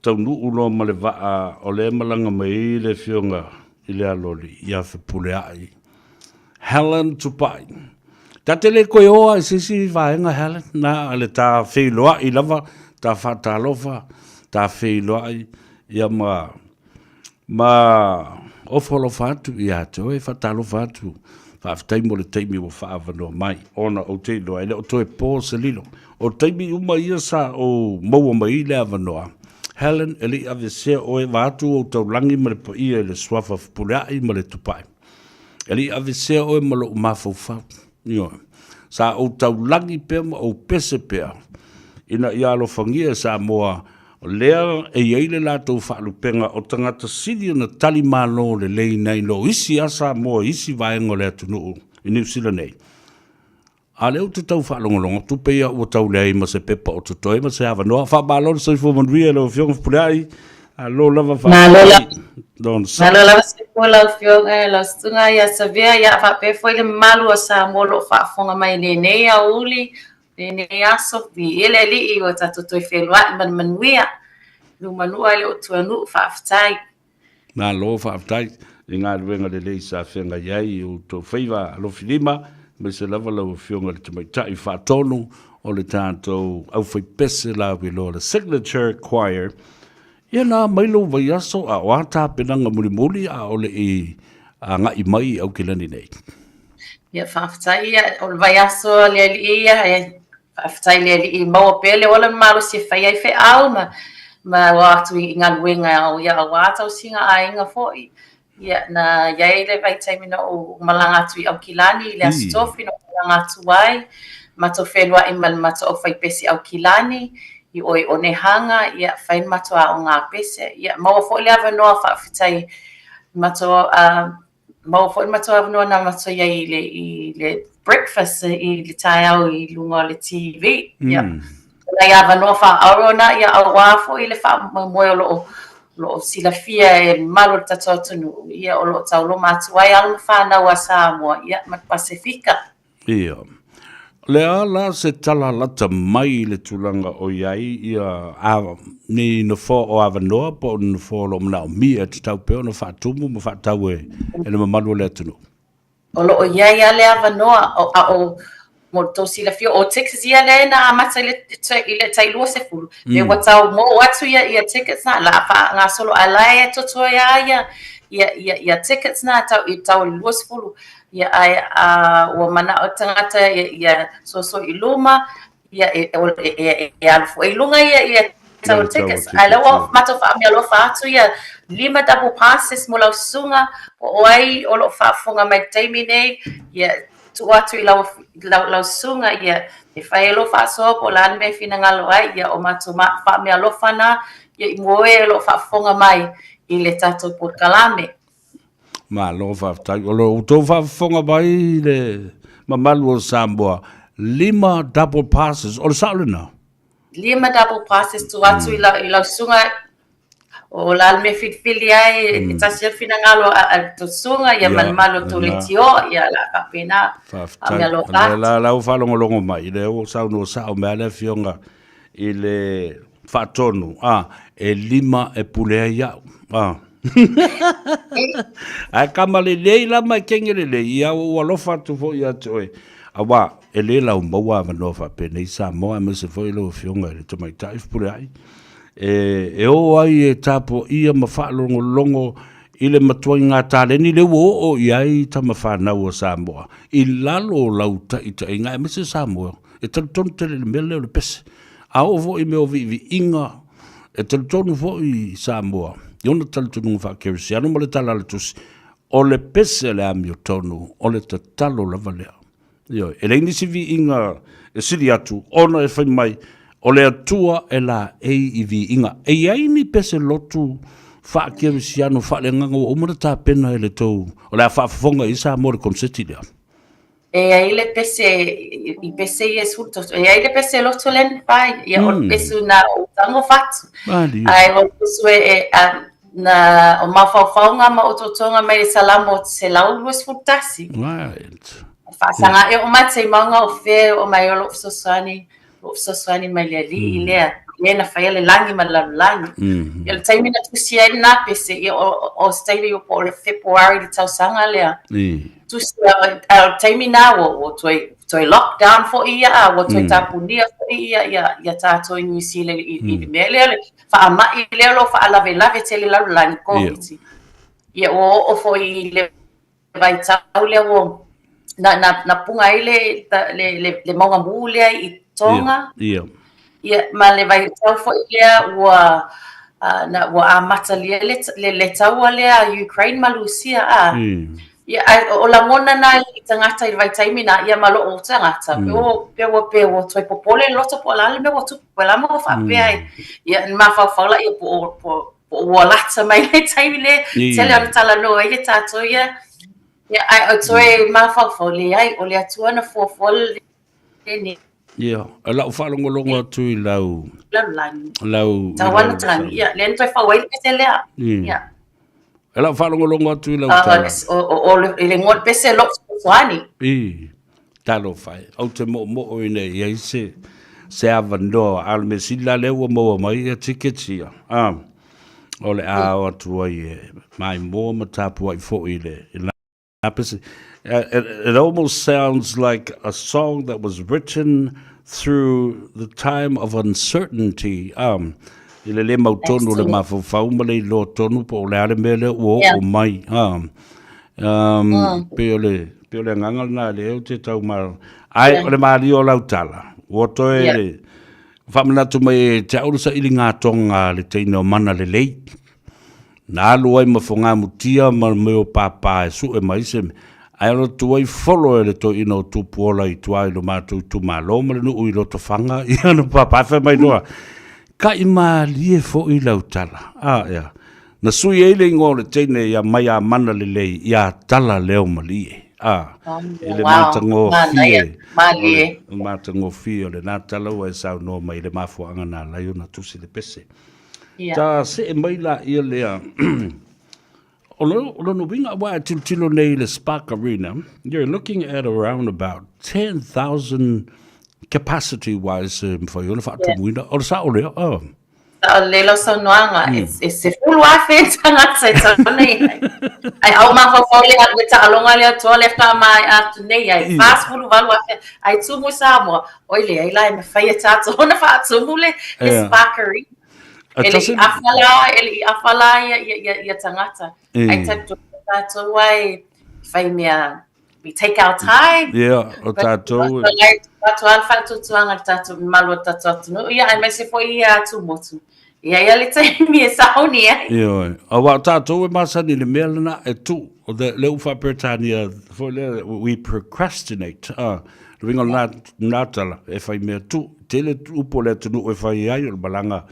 taunu ulo ma le vaa o le malanga mai le fionga i le aloli ia Fepulea'i Helen Tupa'i. Tatele koe oa sisi vaenga Helen na le ta wheiloa i lava ta whatalofa ta wheiloa ia ma ofolo fatu ia toe whatalofa atu whaafitai mo le teimi o whaavanoa mai ona o te loa ele o toe pō se lilo o teimi uma ia sa o maua mai le avanoa Helen ele ave se o e watu o taulangi ma le po ia le swafa Fepulea'i ma le Tupa'i ele ave se o e malo mafaufa sa o taulangi pe o pese pe ina ia lo fangia Samoa lea e yeile la tau whaalupenga o tangata sidi na tali malo le lei nei lo isi a Samoa isi vaenga le atunu i New Zealand nei. A leo te tau whaalongolongo tupea ua tau lei ma se pepa o tutoe ma se hawa noa whaabalo se fumanria lo fionga Fepulea'i a lo lava whaabalo. Na lo lava se pola o fionga lo stunga ia savea ia whape foi le malu o Samoa lo whaafonga mai nei a uli ne aso vi ele li o tatu toi whelua man manuia lu manua le o tuanu whaaftai na lo whaaftai i ngā ruenga le lei sa whenga iai o tō whaiva alo whilima me se lava lau whionga le tamaitai whaatonu o le tātou au whaipese la wilo le signature choir ia nā mailo vai aso a wata penanga muli a ole i a ngai mai au kilani nei ia whaaftai ia o le vai aso le li ia aftai le i mau pele wala malo se fai ai fe au ma watu i ngā luenga au ia wata o singa ainga foi ia na ia le vai taimina o malanga atu i au kilani le astofi no malanga atu ai ma to whenua i ma to o fai pesi au kilani i oi o ne hanga ia fai matoa o ngā pese ia mau foi le avanoa whaafitai matoa mau foi matoa avanoa na matoa i le breakfast i le tai au i lunga le TV. Ia. Na ia vanoa whaarona ia awafo i le whaamoe lo silafia e malo tatoa tunu. Ia o lo taulo matuai alma whanau a Samoa. Ia ma Pasifika. Ia. Le ala se tala lata mai le tulanga o iai ia ni no fo o avanoa po no fo lo mnao mia te tau peo no whaatumu mo whaatau e le mamalu le atunu. O lo ia le avanoa o mo to silafia o Texas ia le na amata ile tailua se fulu. Me watau mo watu ia tickets na la fa nga solo alaya toto ia tickets na tau lua se fulu. Ia ai o mana o tangata ia so iluma ia alfu ilunga ia tau tickets. Ai lo mato fa mi lo fa tu ia 5 double passes mo lau sunga o ai o lo whaafonga mai taimi nei ia tu atu i lau sunga ia e whai lo whaasoa po lan me whina ngalo ai ia o matu wha mea lo whana ia i moe lo whaafonga mai i le tato po kalame. Ma lo whaafonga o lo uto whaafonga mai le mamalu o Samoa 5 double passes o le saulina? 5 double passes tu atu i lau sunga o la me fili ai tasi fina ngalo to sunga ia man malo to letio ia la kapena a lo la o falo ngolongo mai le o sa no sa o mele fionga ile fatonu e 5 e Pulea'i ai kamale le la ma kengele le ia o lo fatu fo ia toe awa ele la o maua no fa pena i Samoa me se foi lo fionga le tamaitai Pulea'i e o ai e tapo ia ma whaalongo i le matua i ngā tāleni le o iai ta ma whanau o Samoa i lalo lau ta i ngā mese Samoa e talutonu tele le mele o le pese a o vo i me o vi inga e talutonu vo i Samoa i ona talutonu ngā whakerisiano mo le talala tusi o le pese le ami o tonu o le tatalo lava lea e le inisi vi inga e siri atu ona e whai mai o le atua e la vi inga. E iai ni pese lotu whaakirisiano whaalenganga o umara tā pena e le tau. O le a whaafonga i Samoa le konseti lea. E ai le pese, i pese i esulto. E ai le pese lotu len pai. Ia o pesu na o tango fatu. Ai o pesu na o mawhauwhaunga ma o totonga mai salamo se lau luas futasi. Right. Whaasanga e o matei maunga o whea o mai o lo fsosani mai le li lea le na fai le langi ma la langi ia le taimi na tusi ai na pese ia o staili o le Fepulea'i le tausanga lea tusi a taimi na o toi lockdown fo ia o toi tapunia fo ia tātou i New Zealand i mele le fa ama i le lo fa lave tele la langi COVID ia o fo i le vai tau le o na punga ai le maunga mu lea i tonga ia ma le vai tau fo ia ua ua amata le tau lea Ukraine ma Lucia ia o la mona na i tangata i vai taimi na ia malo o tangata pe o toi popole loto po la me o tu pela mo fa pe ia ma fa la ia po o lata mai le taimi le tele ana tala no ia tato ia ai toi ma fa le ai o le atua na fo ni ia ala fa longo tu lau tawana tang ia len toi fa wai tele ia ala fa longo tu lau o le ngot pese lo swani talo fai au te mo ine ia se avando al mesila le mo mai tiketia ole a tu ai mai mo matapu ai fo ile it almost sounds like a song that was written through the time of uncertainty ile le mautonu le mafau male lo tonu po le ale mele o mai pe ole ngangal na le te tau mar ai ole mali o lautala o to ele famna tu mai te au sa ilinga tonga le teino mana le lei na lu ai mafonga mutia ma me o papa su e mai se ai lo tu ai follow le to ino tu pola i tu ai lo matu tu malo ma no i lo to fanga i no papa fa mai no ka i mali fo i lautala ya na sui ele ngole tene ya mai a mana le lei ya tala leo mali ele matango fie matango fie le na tala wa sa no mai le mafu anga na la yo na tusi le pese ta se mai la ia le Olo no winga wa tilo nei le Spark Arena, you're looking at around about 10,000 capacity wise for you fa tu winda o sa o le le lo so noanga se full wa fe tanga se nei ai au ma fo le al beta alonga le to le fa mai at nei ai fast full va wa fe ai tu mo Samoa o le ai la me fa ta to na fa tu mo le Spark Arena Eli afala ya tangata. I take to that away. We take our time. Yeah, o tato. Tato alfa to anga tato malo tato no. Yeah, I must for ya tu motu. Yeah, le taimi e sauni e. Yeah, o wa tato e masani le melana e tu o the leufa Britannia for we procrastinate. Ringo natala e fai me tu tele upo le tu e fai ai o balanga.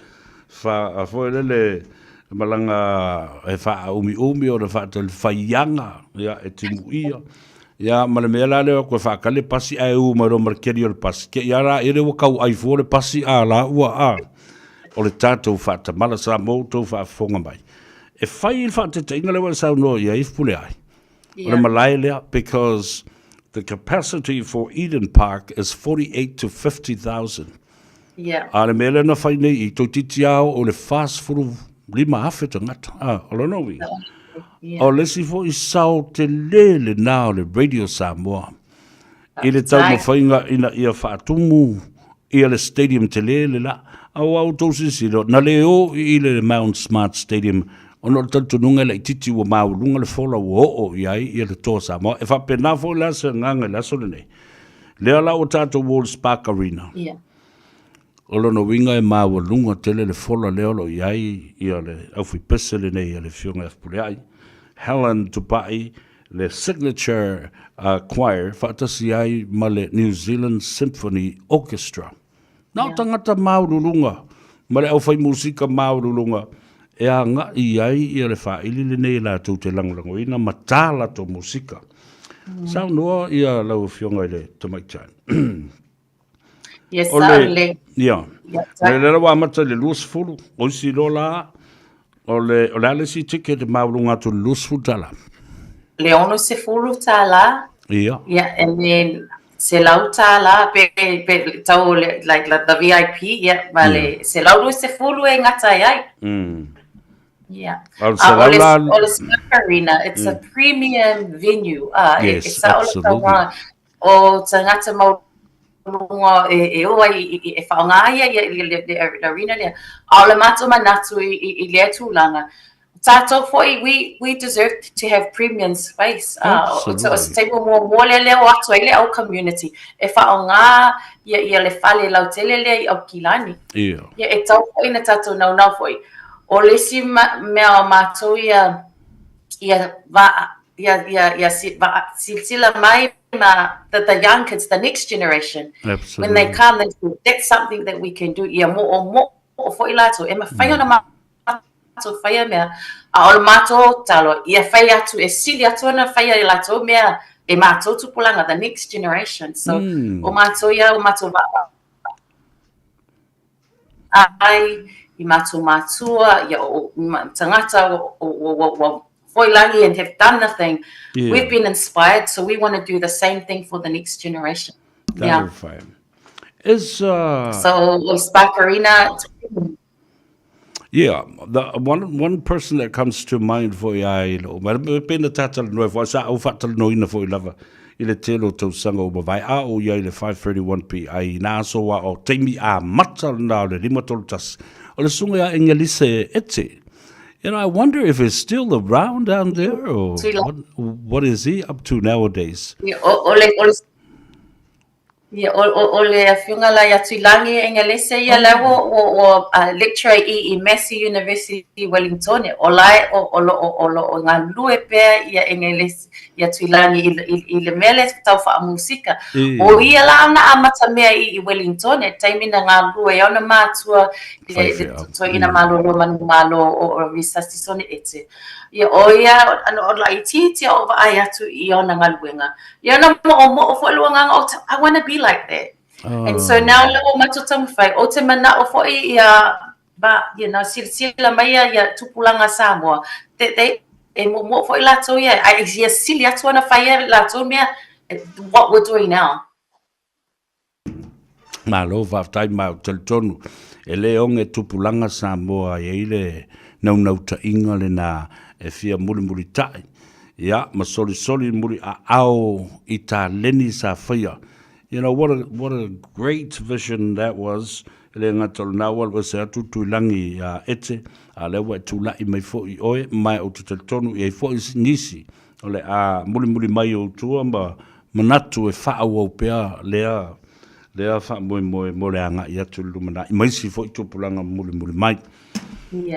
Fa foi le malanga e fa umi o le fa tel faianga ya e timuia ya malemela le ko fa kale pasi ai u maro markeri o pasi ke ya ra ere o kau ai fo le pasi a la ua o le tato fa ta mala sa mo to fa fonga mai e fai fa te tinga le wa sa no ya Fepulea'i o le malai le because the capacity for Eden Park is 48 to 50,000. Yeah. Ale mele na fai nei I to titiao o le fast furu lima hafe tangata. O lo nowi. O le si fo I sao te lele na o le Radio Samoa. I le tau ma whainga ina ia whaatumu I le stadium te lele la. Au au tōsi siro. Na le o I le Mount Smart Stadium. Ono le tantu nunga le titi wa mau lunga le fola o iai I le tō Samoa. E whapena fo la se nganga la so le nei. Lea la o tato World Spark Arena. Yeah. Olo no winga e maua lunga tele le fola leo lo iai I le au fui pese le nei le fionga Fepulea'i Helen Tupa'i le signature choir whaatasi ai ma le New Zealand Symphony Orchestra. Nau tangata maurulunga ma le au fai musika maurulunga e a nga I le whaili le nei la tau te langlango ina matala to musika. Sao noa ia lau fionga le tamaitan. Yes, certainly. Yeah. Le wa mata le lusfulu o si lola o le si tike de maulunga tu lusfu tala. Le ono se fulu tala. Yeah. Yeah, and then se lau la pe tau like the VIP se lau se fulu e ngata ai. Yeah. Ole Spark Arena, it's a premium venue. Yes, It's absolutely. o tangata maulunga e whaongaia the arena le. Aole mato manatu I lea tūlanga. Tato foi, we deserve to have premium space. Absolutely. Table more leo atu ele au community. E whaonga ia le fale lau tele le au kilani. Yeah. E tau foi na tato na foi. O lesi mea o mātou ia silsila mai the young kids, the next generation. Absolutely. When they come, they say, that's something that we can do. Ia mo fo ilato. E ma whai ona mātou whai mea. A o mātou talo. Ia whai atu, e sili atu ona whai ilato mea. E mātou tupulanga, the next generation. So, o mātou ia, o mātou ai, I mātou mātua, ia o tangata o Fepulea'i and have done the thing. Yeah. We've been inspired, so we want to do the same thing for the next generation. That'll fine. Is so Spark Arena. Yeah, the one person that comes to mind for I but pena tatal no for sa o fatal no ina for lava. Ile telo to sanga o vai a o ia ile 5:31 p ai na so wa o teimi a matal na le limatol tas. O le sunga engelise ete. You know, I wonder if he's still around down there, or what is he up to nowadays? Yeah, ole afiunga la ya tuilangi engelese ia lewo o lecturer I Massey University Wellington o lai o ngā lue pea ia engelese ia tuilangi I le mele tau wha musika o ia la ana amata mea I Wellington taimina ngā lue ia ona mātua to ina malo o resuscitation ete ia o ia o la iti o va ai atu I ona ngā luenga ia na mo fo luanga I want to be like that. And so now lewo matutang fai o te mana o fo ia ba sila mai ia tupulanga Samoa they e mo fo la to ia I sili atu na fai la to mea what we're doing now. Malo va tai ma tonu e le onge tupulanga Samoa e ile nau ta inga le na e fia muri tai ya ma soli muri a ao I ta leni sa fia. You know, what a great vision that was. Le ngatal nawal was atu tulangi ete a lewa tulai mai fo I oe mai o tonu e fo nisi ole a muri mai o tua ma manatu e fa o pea lea fa mo le anga ia tulu mana mai si fo tupulanga muri mai.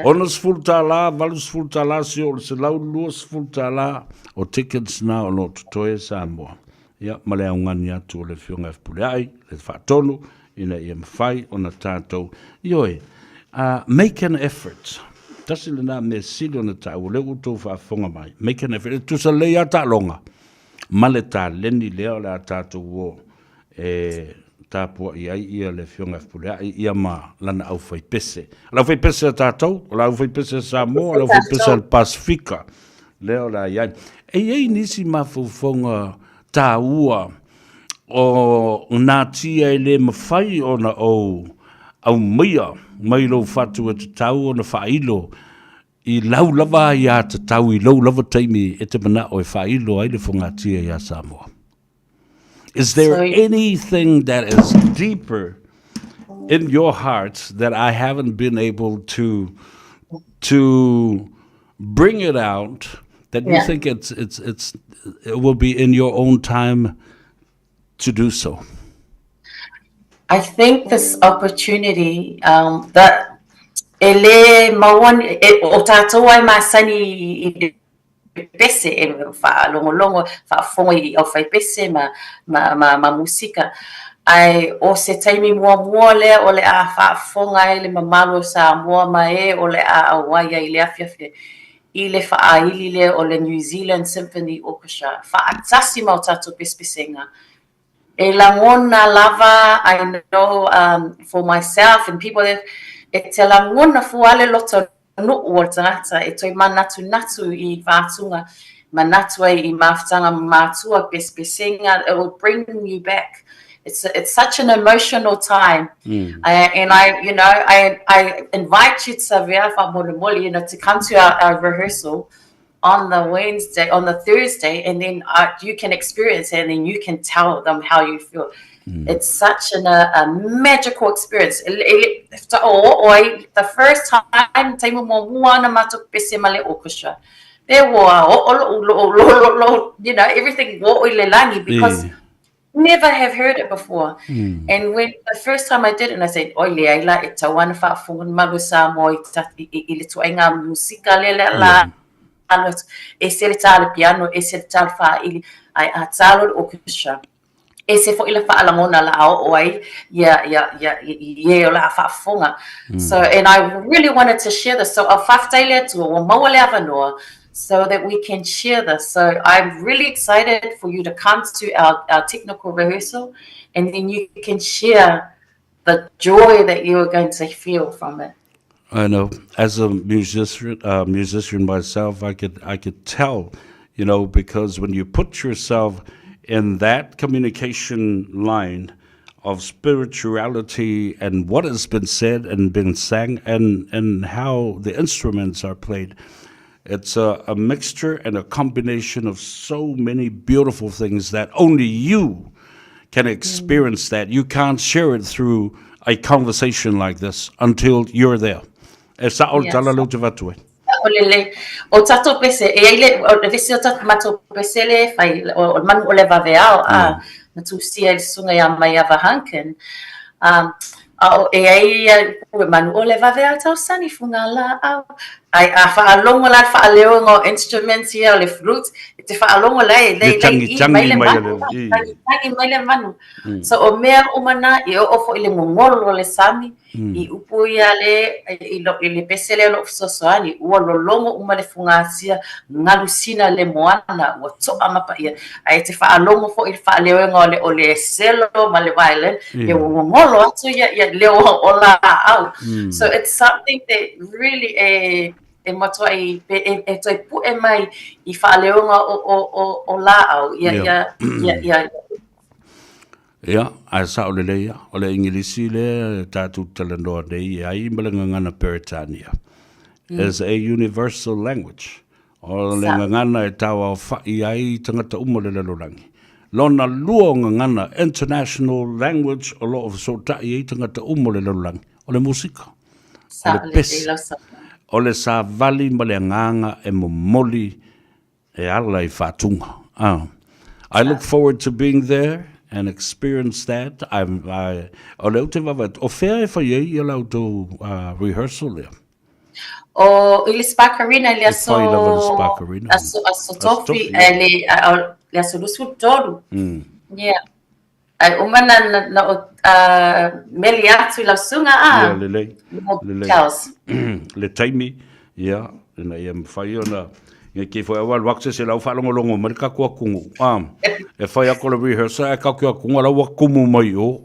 Onas full tala valus full tala si o se lau luas full tala o tickets na o no toye Samoa. Ia malea ungani atu o le whiunga Fepulea'i, le whaatonu, ina ia mawhai o na tātou. Ioe, make an effort. Tasi le nā me sili o na tāu, le utou whaafonga mai. Make an effort. Tusa lei a tā longa. Male tā leni lea o le a tātou o tāpua I ai ia le whiunga Fepulea'i, ia ma lana au whai pese. Lau whai pese a tātou, lau whai pese a Samoa, lau whai pese a Pasifika. Lea o la iai. Ei nisi mawhaufonga tā ua o nā tia I le mawhai o na au mia mai lau whatu e te tau o na whailo I lau lava I a te tau I lau lava taimi e te mana o e whailo ai le whunga tia I a Samoa. Is there anything that is deeper in your heart that I haven't been able to bring it out that you think it will be in your own time to do so? I think this opportunity that ele mawan o tātou ai masani I pese e wha longo wha fonga I au whai pese ma musika ai o se taimi mua lea o le a wha fonga e le mamalo sa mua mai o le a awaia I le afiafia I le whaaili le o le New Zealand Symphony Orchestra. Whaatasi mau tātou pespesenga. E langona lava, I know for myself and people that e te langona fuale loto no o tangata e toi manatu I whātunga. manatua I mafutanga matua pespesenga, it will bring you back. It's such an emotional time. And I invite you to Savia Famole, to come to our rehearsal on the Thursday, and then you can experience it, and then you can tell them how you feel. It's such a magical experience. The first time, orchestra, there were, everything because never have heard it before. And when the first time I did it, and I said, "Oile, I like it. I want to fungun malu Samoa. Itu enga musika lela ese tal piano, ese tal fa I atalo orchestra. Ese fo ila fa alangona la oi la fa funga." So, and I really wanted to share this. So, so that we can share this. So I'm really excited for you to come to our technical rehearsal, and then you can share the joy that you are going to feel from it. I know, as a musician myself, I could tell, because when you put yourself in that communication line of spirituality and what has been said and been sang, and how the instruments are played, it's a mixture and a combination of so many beautiful things that only you can experience. That you can't share it through a conversation like this until you're there. Yes. O tato pese e ile o visi o tato mato pese le fai o manu o le vaveao na tu sia il sunga ya mai ava hanken e ai manu o le vaveao tau sani funga la ai a fa alongo la fa leo ngo instruments here le flute te fa alongo la le mai le manu so o mea o mana I o fo ile ngolo le sami I upu ia le pese le lo sosoani ua lolongo uma le fungasia ngalusina le moana ua toa mapa ia ai te fa alongo fo I fa leo ngo o le selo ma le violin e ngolo atu ia leo o la au. So it's something that really e matua I toi pu e mai I fa leo ngo o la au ia Yeah, I saw the lea, o le Ingilisi le tatu talanoa nei ai malangangana Peritania. It's a universal language. O le ngangana e tawa o whai ai tangata umo le lalorangi. Lona lua ngangana international language o lo of so tai ai tangata umo le lalorangi. O le musika. O le pesi. O le sa vali ma le nganga e momoli e ala I whatunga. I look forward to being there and experience that. O leu te wawa, o whea e whai I lau tō rehearsal lea? O ili Spakarina le aso tofi le aso lusu toru. Yeah. Ai umana na meli atu ila sunga le taimi, yeah, na ia mwhai ona ke foi awal wakse se lau whalongolongo mai ka kua kungu. E whai ako le rehearsal e ka kua kungu lau kumu mai o.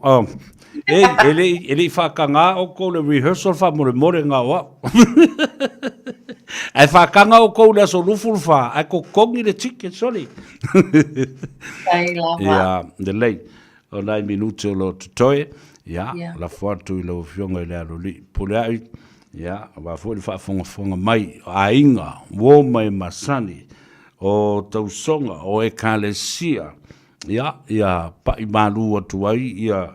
Ele whakanga o ko le rehearsal wha more ngā wa. E whakanga o ko le so luful wha, e ko kongi le tike, sorry. Ia, the late, o nai minute o lo tutoe, ia, la whatu I lo fionga I le alo li. Pulea'i, ia, wa fo le whaafonga mai, a inga, wo mai masani, o tausonga, o ekalesia, ia, pa I malu atu ai, ia,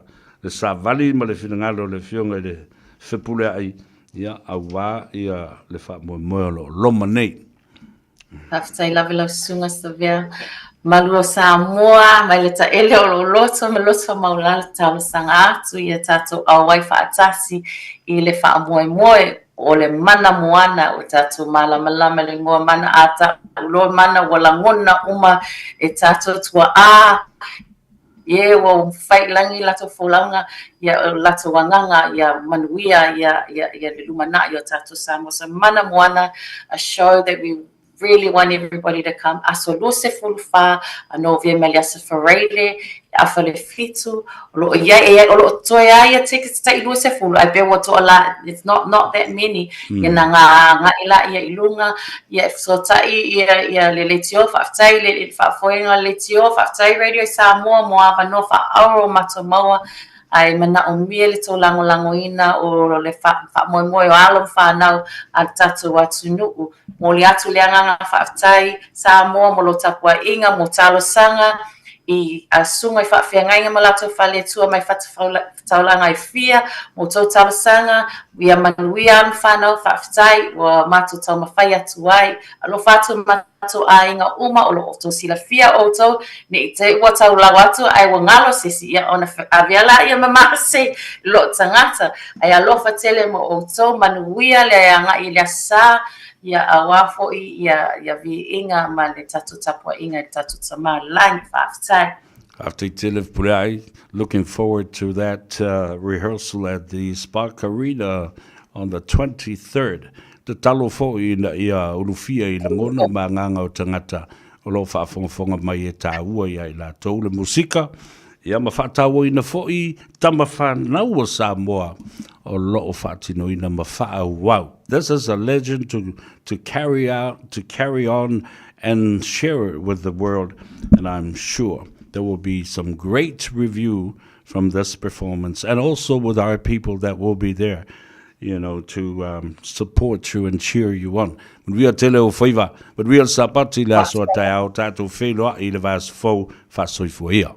le sa vali ma le finangalo le fionga le Fepulea'i, ia, awa, ia, le wha moelo, loma nei. Haftai lavela sunga savia. Malu o Samoa, mai le taele o lo loto, me loto maulala tau sanga atu, ia tato awai whaatasi, I le wha moe, o le mana moana, o tato malama le ngoa mana ata, ulo mana wala ngona uma, e tato tua Ye wo fight langi lato folanga ya lato wanganga ya manuia ya le lumana ya tato Samoa. So mana moana, a show that we really want everybody to come. Aso lo se fulufa, NOV melia se farele, afale fitu, lo ia lo toya ia tickets tai lo se fulu. I bet what a lot. It's not that many. Ina nga ila ia ilunga ia so tai ia le letio fa tai le fa foinga letio fa tai radio Samoa mo ava no fa auro matomoa. Ai mana o mia le tō lango-langoina o le fa moe o alo whanau a tatu atu nuu. Mo le atu le anganga whaatai Samoa mo lo tapua inga mo talo sanga I asunga I whaawhiangainga ma lato whale tua mai whataulanga I fia mo tō talo sanga wia manuia an whanau whaatai wa mato tau mawhai atu ai alo whatu mato a inga uma o lo oto sila fia o tau ne te ua tau lau atu ai wa ngalo sisi ia ona aviala ia mamase lo tangata ai alofa tele mo o tau manuia le anga I le sa ia awafo ia vi inga ma le tatu tapua inga le tatu tama line whaatai. After Fepulea'i, looking forward to that rehearsal at the Spark Arena on the 23rd. Te talo fo ia urufia I langona ma nganga o tangata o lo whaafonga mai e tāua ia I la tau le musika. Ia ma whaataua ina fo I tama whanau o Samoa o lo o whaatino ina ma whaau. This is a legend to carry on and share it with the world, and I'm sure there will be some great review from this performance, and also with our people that will be there, you know, to support you and cheer you on. We are tele o faiva, but we are sapati la so tai au tatu feloa I le vas fo fa soifuia.